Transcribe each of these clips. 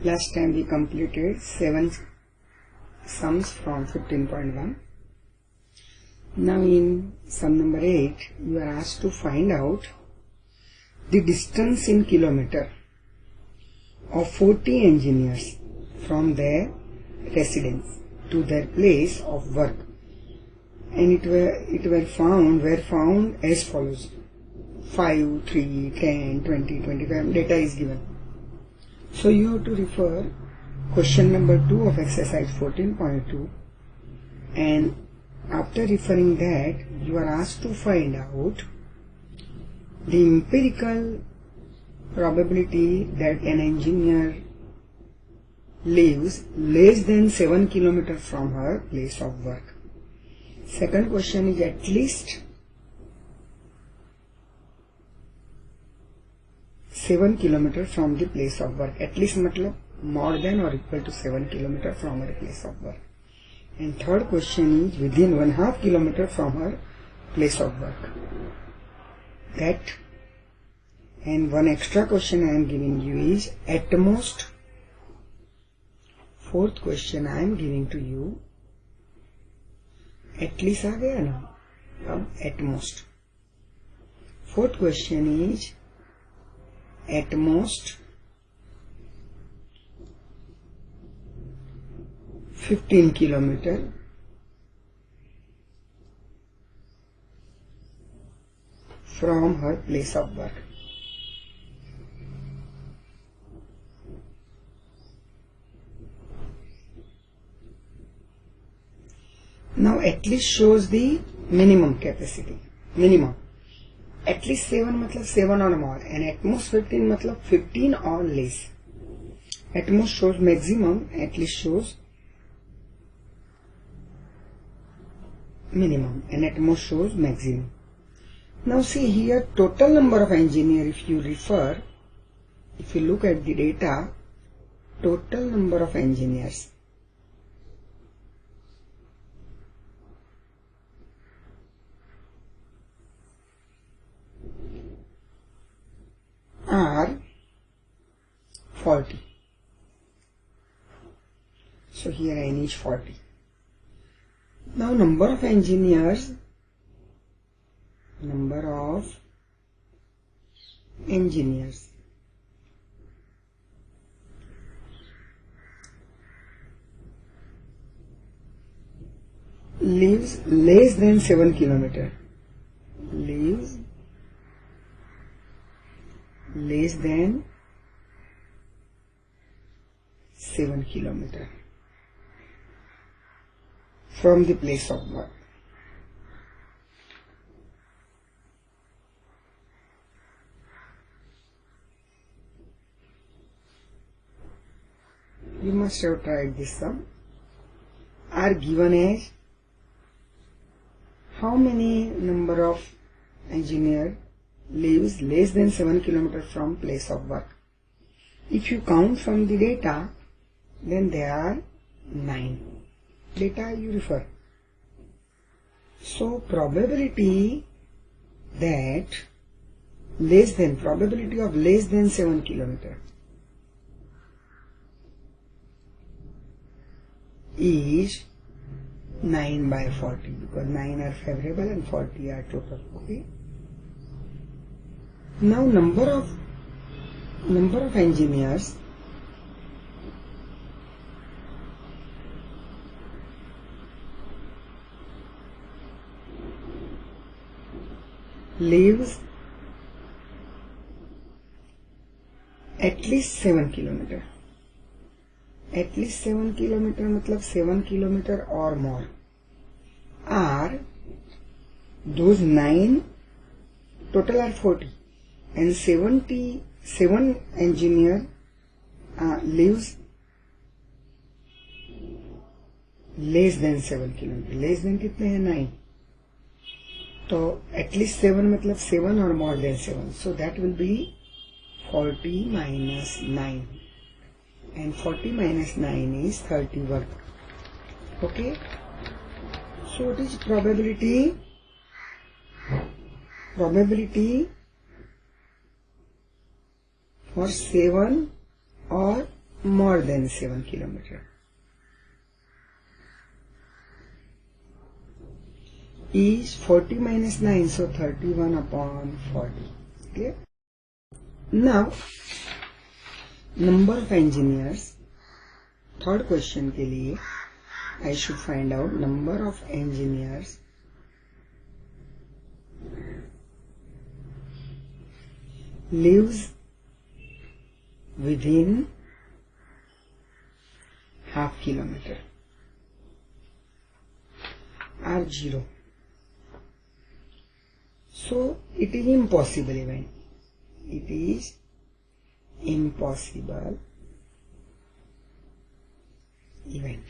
Last time we completed 7 sums from 15.1. Now in sum number 8, you are asked to find out the distance in kilometer of 40 engineers from their residence to their place of work, and it were found as follows: 5, 3, 10, 20, 25 data is given. So you have to refer question number 2 of exercise 14.2, and after referring that, you are asked to find out the empirical probability that an engineer lives less than 7 kilometers from her place of work. Second question is at least 7 kilometers from the place of work. At least matlab more than or equal to 7 kilometers from her place of work. And third question is within 1/2 kilometer from her place of work. That, and one extra question I am giving you is at most. Fourth question I am giving to you, at least आ गया ना, अब at most. Fourth question is at most 15 kilometers from her place of work. Now at least shows the minimum capacity. Minimum. At least 7 matlab 7 or more, and at most 15 matlab 15 or less. At most shows maximum, at least shows minimum, and at most shows maximum. Now see here, total number of engineers, if you look at the data, total number of engineers are 40. So here n is 40. Now number of engineers lives less than 7 kilometers. Lives less than 7 kilometers from the place of work. You must have tried this sum. Are given as how many number of engineer lives less than 7 kilometers from place of work. If you count from the data, then there are 9. Data you refer. So probability of less than 7 kilometers is 9 by 40, because 9 are favorable and 40 are total. Okay. Now number of engineers lives at least 7 kilometers. At least 7 kilometers matlab 7 kilometers or more. Are those 9, total are 40, and 77 engineer lives less than 7 kilometers. Less than कितने हैं? 9. So at least 7 matlab 7 or more than 7. So that will be 40 minus 9. And 40 minus 9 is 31. Okay. So what is probability? Probability for 7 or more than 7 kilometers. Is 40 minus 9, so 31 upon 40. Clear? Now, number of engineers. Third question के लिए I should find out number of engineers lives within half kilometer. Are 0. So it is impossible event. It is impossible event.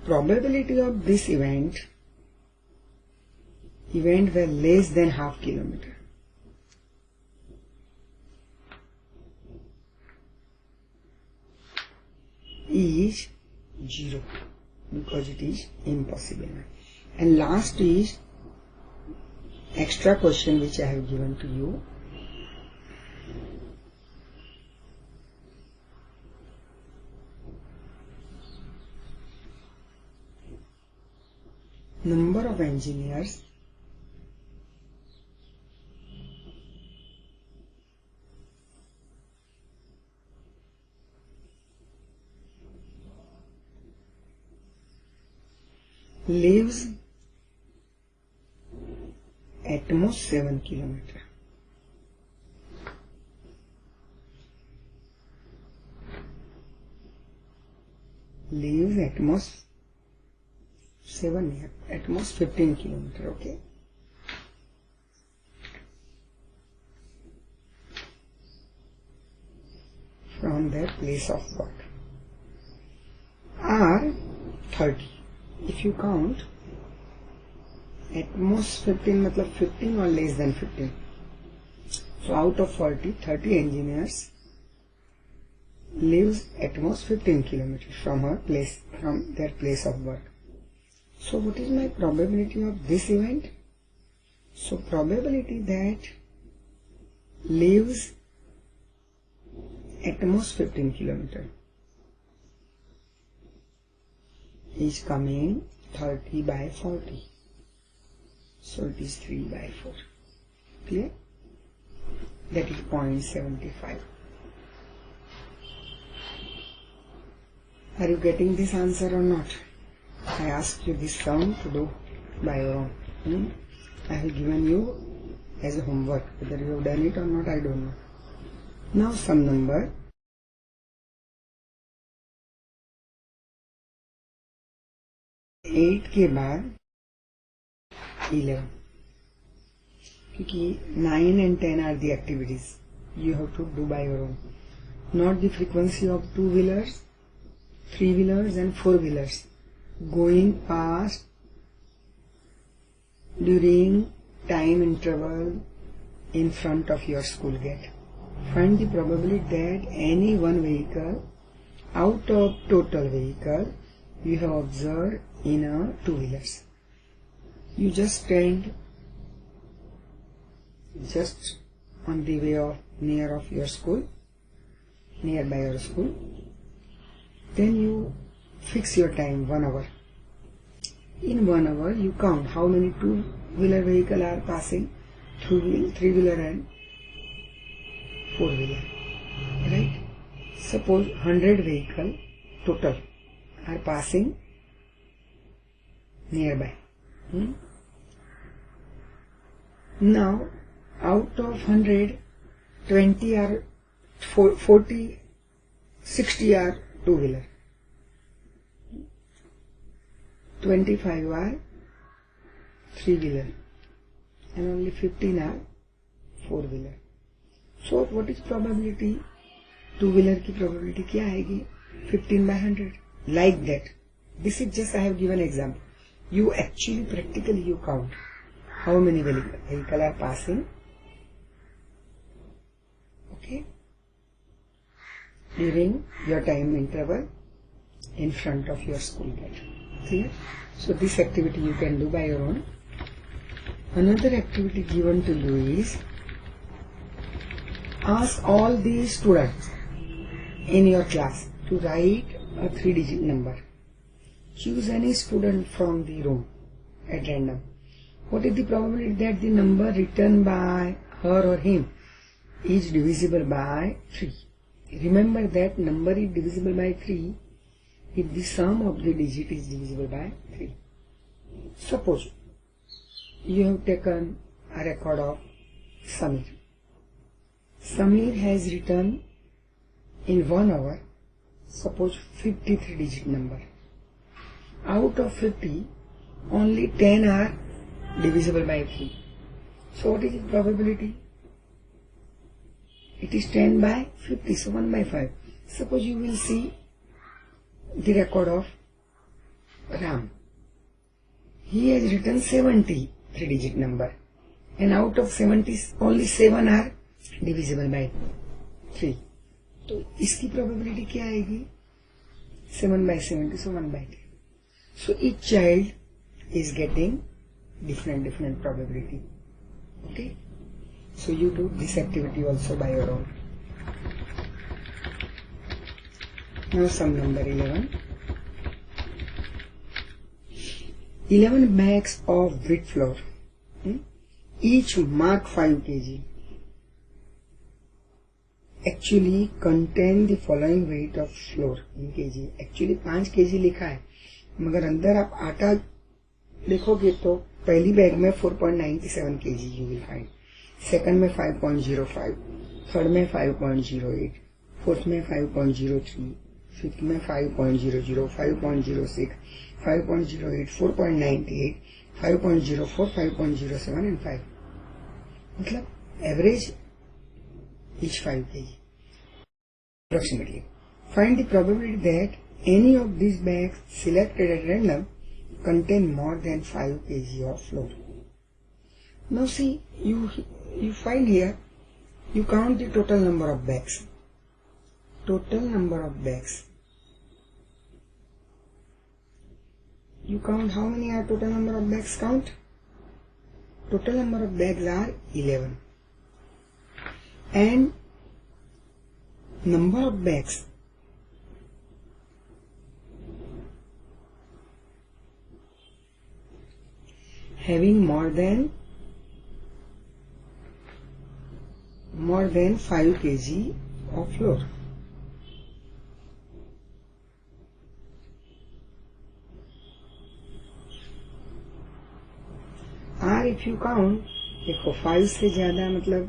Probability of this event were less than half kilometer. Is 0 because it is impossible. And last is extra question which I have given to you. Number of engineers lives at most 7 kilometers. Lives at most 7, at most 15 kilometers, okay? From their place of work. Are 30. If you count, at most 15 मतलब 15 or less than 15. So out of 40, 30 engineers lives at most 15 kilometers from their place of work. So what is my probability of this event? So probability that lives at most 15 kilometers is coming 30 by 40. So it is 3 by 4. Clear? That is 0.75. Are you getting this answer or not? I asked you this sum to do by your own. I have given you as a homework. Whether you have done it or not, I don't know. Now sum number 8 के बाद 11. Because 9 and 10 are the activities you have to do by your own. Not the frequency of 2-wheelers, 3-wheelers and 4-wheelers going past during time interval in front of your school gate. Find the probability that any one vehicle out of total vehicle you have observed in a 2-wheelers. You just stand just on the way of nearby your school. Then you fix your time 1 hour. In 1 hour you count how many 2-wheeler vehicles are passing, 3-wheeler and 4-wheeler. Right? Suppose 100 vehicles total are passing nearby. Now out of 100, 20 are 40, 60 are 2-wheeler. 25 are 3-wheeler and only 15 are 4-wheeler. So what is probability? 2-wheeler की probability क्या आएगी? 15 by 100. Like that. This is just I have given example. You actually practically you count how many vehicles are passing. Okay. During your time interval in front of your school gate. Clear? So this activity you can do by your own. Another activity given to you is ask all the students in your class to write a 3-digit number. Choose any student from the room at random. What is the probability that the number written by her or him is divisible by 3? Remember that number is divisible by 3 if the sum of the digit is divisible by 3. Suppose you have taken a record of Samir. Samir has written in 1 hour, suppose 53 digit number. Out of 50, only 10 are divisible by 3. So what is the probability? It is 10 by 50, so 1 by 5. Suppose you will see the record of Ram. He has written 70 3-digit number, and out of 70 only 7 are divisible by 3. तो इसकी probability क्या आएगी? 7 by 70, so 1 by 3. So each child is getting different probability. Okay? So you do this activity also by your own. Now sum number 11. 11 bags of wheat flour, each mark 5 kg, actually contain the following weight of flour in kg. Actually 5 kg लिखा है, मगर अंदर आप आटा देखोगे तो पहली bag में 4.97 kg you will find, second में 5.05, थर्ड में 5.08, फोर्थ में 5.03, फिफ्थ में 5.00, 5.06, 5.08, 4.98, 5.04, 5.07 and 5. मतलब average each 5 kg. Approximately. Find the probability that any of these bags selected at random contain more than 5 kg of flour. Now see, you find here, you count the total number of bags. Total number of bags. You count how many are total number of bags, count. Total number of bags are 11. And number of bags having more than 5 kg of flour. और if you count, देखो 5 से ज्यादा मतलब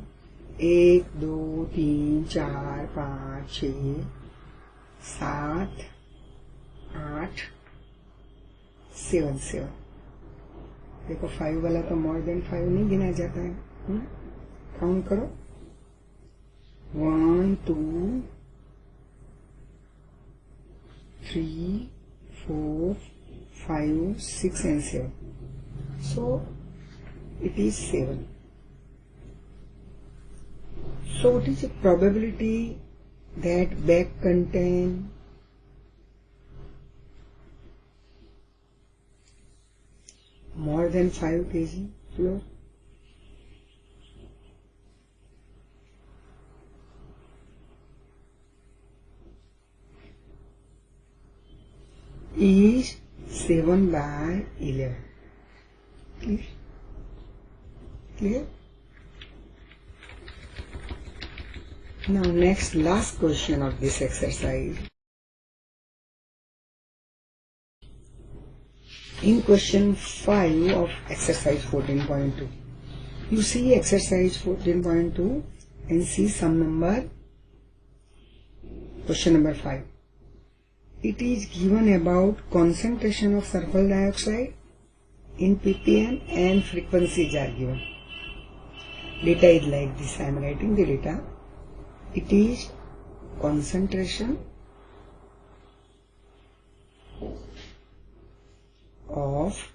1, 2, 3, 4, 5, 6, 7, 8, 7. देखो 5 वाला तो more than 5 नहीं गिना जाता है. काउंट करो 1, 2, 3, 4, 5, 6 and 7. So it is 7. So what is the probability that bag contain more than 5 kg flour? Is 7 by 11. Clear? Now next, last question of this exercise. In question 5 of exercise 14.2, you see exercise 14.2 and see sum number, question number 5. It is given about concentration of sulfur dioxide in ppm and frequencies are given. Data is like this, I am writing the data. It is concentration of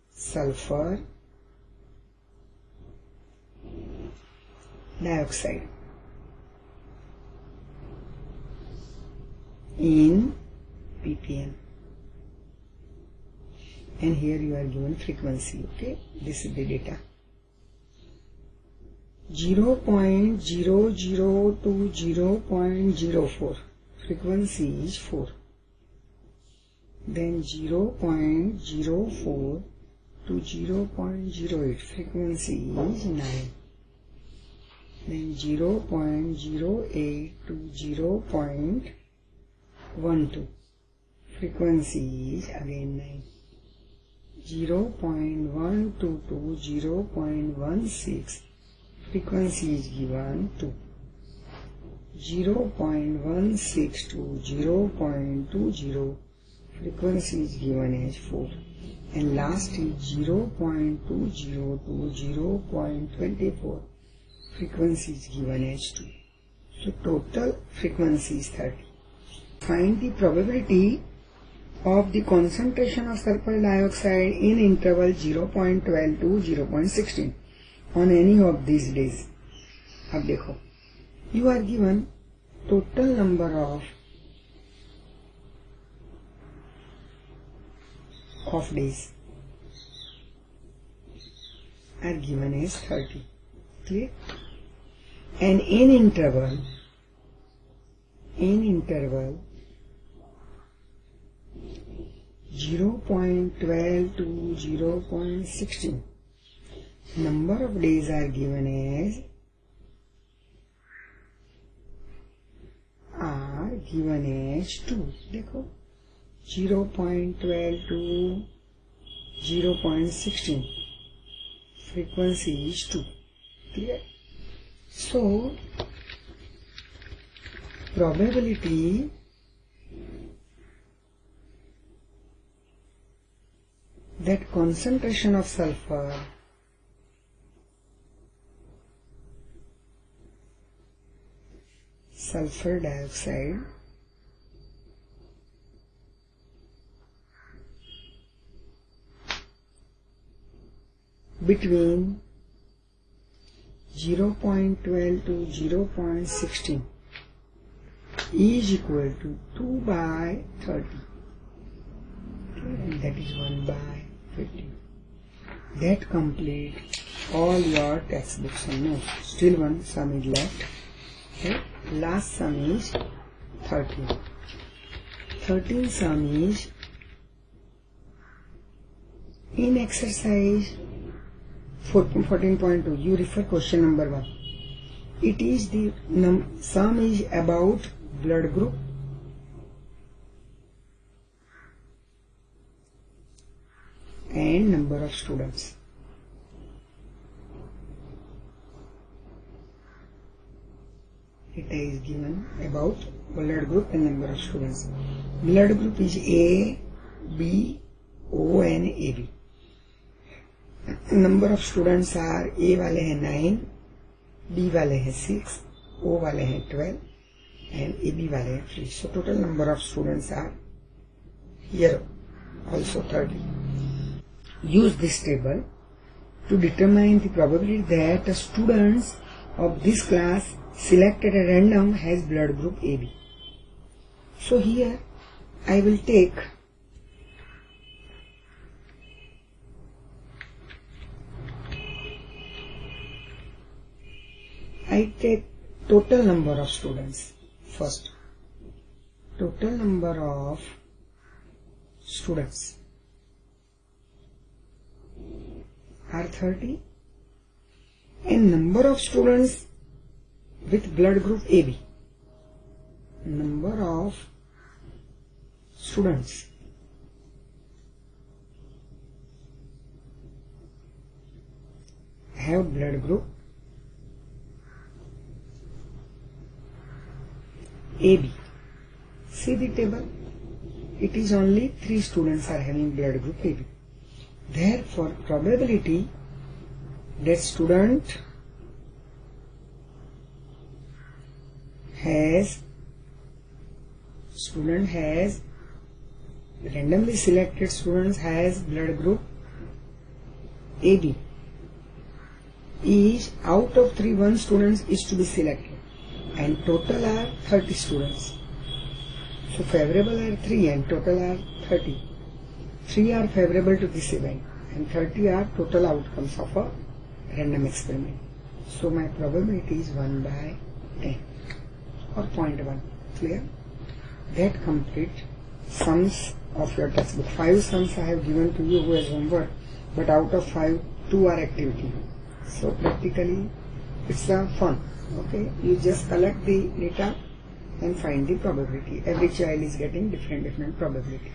sulfur dioxide in ppm, and here you are given frequency. Okay, this is the data. 0.00 to 0.04, frequency is 4. Then 0.04 to 0.08, frequency is 9. Then 0.08 to 0.12, frequency is again 9. 0.122 to 0.16, frequency is given 2. 0.16 to 0.20, frequency is given as 4. And last is 0.20 to 0.24, frequency is given as 2. So total frequency is 30. Find the probability of the concentration of sulfur dioxide in interval 0.12 to 0.16 on any of these days. अब देखो, you are given total number of days are given as 30. Clear? And in interval 0.12 to 0.16, number of days are given as 2. देखो, 0.12 to 0.16, frequency is 2. Clear? So probability that concentration of sulfur dioxide between 0.12 to 0.16 is equal to 2 by 30, and that is 1 by 50. That completes all your textbooks and notes. Still one sum is left. Okay? Last sum is 13. 13 sum is in exercise 14.2. You refer question number 1. It is the sum is about blood group and number of students. It is given about blood group and number of students. Blood group is A, B, O and AB. Number of students are A वाले हैं 9, B वाले हैं 6, O वाले हैं 12 and AB वाले हैं 3. So total number of students are here also 30. Use this table to determine the probability that the students of this class selected at random has blood group AB. So here I will take total number of students first. Total number of students are 30 and number of students with blood group AB. Number of students have blood group AB. See the table. It is only 3 students are having blood group AB. Therefore, probability that student has randomly selected students has blood group AB is out of 3 1 students is to be selected and total are 30 students. So favorable are 3 and total are 30. 3 are favorable to this event and 30 are total outcomes of a random experiment. So my probability is 1 by 10 or 0.1. Clear? That complete sums of your textbook. 5 sums I have given to you as homework, but out of 5, 2 are activity. So practically it's a fun. Okay, you just collect the data and find the probability. Every child is getting different probability.